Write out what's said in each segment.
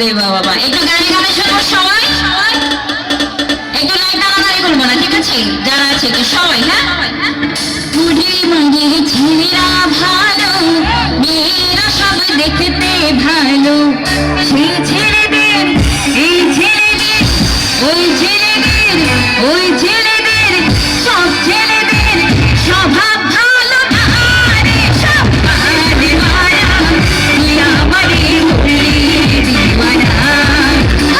আরে বাবা, একটু গানে গানে শোনো সবাই, একটু লাইট টানাটানি করবো না, ঠিক আছে? যারা আছে একটু সবাই, হ্যাঁ? বুড়ি মাগের ছেলেরা ভালো, মেয়েরা সব দেখতে ভালো, সেই ছেলেদের এই ছেলেদের ওই ছেলেদের ওই ছেলেদের সব ছেলেদের স্বভাব ভালো না রে, সব পারে মারা তুই আমারে বলি দিওয়ানা,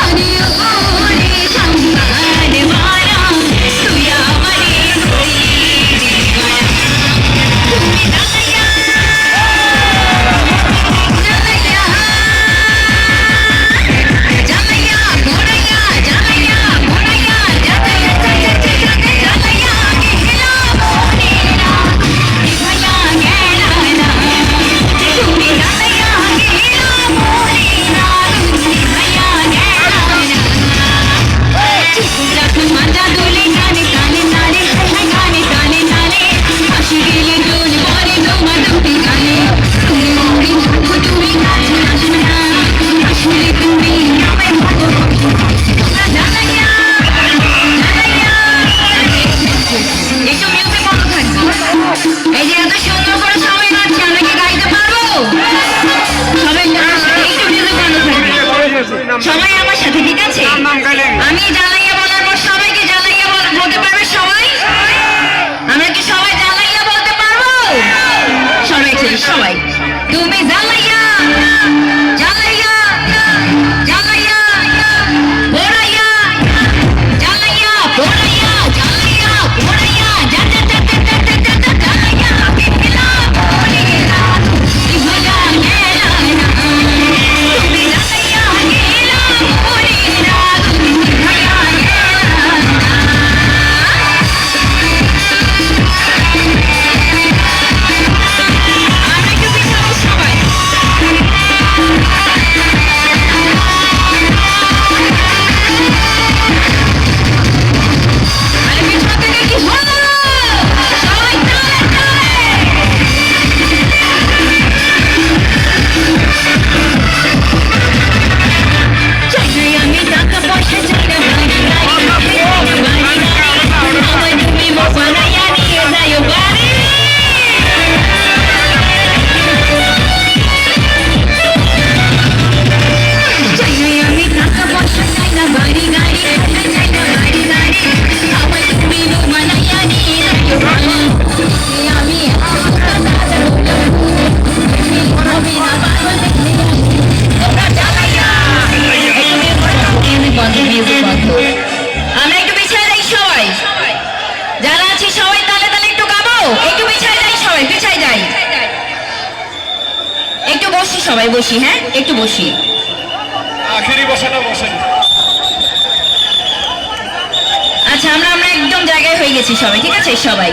আরে ওরে সব পারে মারা তুই আমারে বলি দিওয়ানা, তুমি জানাইয়া জানাইয়া জানাইয়া ঘোড়াইয়া জানাইয়া ঘোড়াইয়া জানাইয়া জানাইয়া গেলা মনেরা দিঘাইয়া গেলা না, তুমি জানাইয়া গেলা মনেরা দিঘাইয়া গেলা না, চিকুলাক মাজা দোলে গানে গানে নারে, হাই গানে গানে নারে, হাসি গেলে দোল পরে তোমার দুটি গানে, তুমি মরে থাকো তুমি কাছে আসো না, আসলে তুমি আমায় ভালোবাসো, তোমরা জানাইয়া জানাইয়া একটু মিউজিক বন্ধ থাকবে। এই যে এত সুন্দর করে সবাই নাচছে, আমরা কি গাইতে পারবো? সবাই একটু মিউজিক বন্ধ থাকবে, সবাই আমার সাথে, ঠিক আছে? আমি জ্বালাইয়া বলার পর সবাইকে জ্বালাইয়া বলতে পারবে সবাই? আমরা কি সবাই জ্বালাইয়া বলতে পারবো? সবাই ছিল সবাই, তুমি জ্বালাইয়া জ্বালাইয়া জ্বালাইয়া পোড়াইয়া জ্বালাইয়া পোড়াইয়া জ্বালাইয়া পোড়াইয়া যা যা যা যা যা যা যা যা জ্বালাইয়া গেলা মনেরা দিঘাইয়া গেলা না, তুমি জ্বালাইয়া গেলা মনেরা দিঘাইয়া গেলা না। আমরা একটু পিছাবো সবাই, আরে পিছন থেকে কি হলো? সবাই তালে তালে। চাই আমি টাকা পয়সা, চাই না বাড়ি গাড়ি, বাড়ি গাড়ি, আমার তুমি বানাইয়া নিয়ে যাই বাড়ি। চাই আমি টাকা পয়সা, চাই না বাড়ি গাড়ি, চাই না বাড়ি গাড়ি, আমার তুমি বানাইয়া নিয়ে যাই বাড়ি। আমি হবে না পাগল দেখলে তোমরা জ্বালাইয়া বন্ধ, মিউজিক বন্ধ। আমরা একটু পিছিয়ে যাই সবাই, যারা আছি সবাই তালে তালে একটু গাবো, একটু পিছিয়ে যাই সবাই, পিছিয়ে যাই, একটু বসি সবাই, বসি, হ্যাঁ একটু বসি। আখেরি বসানো বসেন। আচ্ছা, আমরা একদম জায়গায় হয়ে গেছি সবাই, ঠিক আছে? সবাই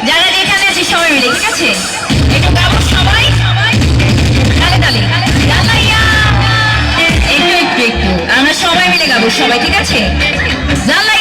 যারা যেখানে আছি সবাই মিলে, ঠিক আছে? একটু গাবো সবাই তালে তালে, জ্বালাইয়া একটু একটু একটু আমরা সবাই মিলে গাবো সবাই, ঠিক আছে? জ্বালাইয়া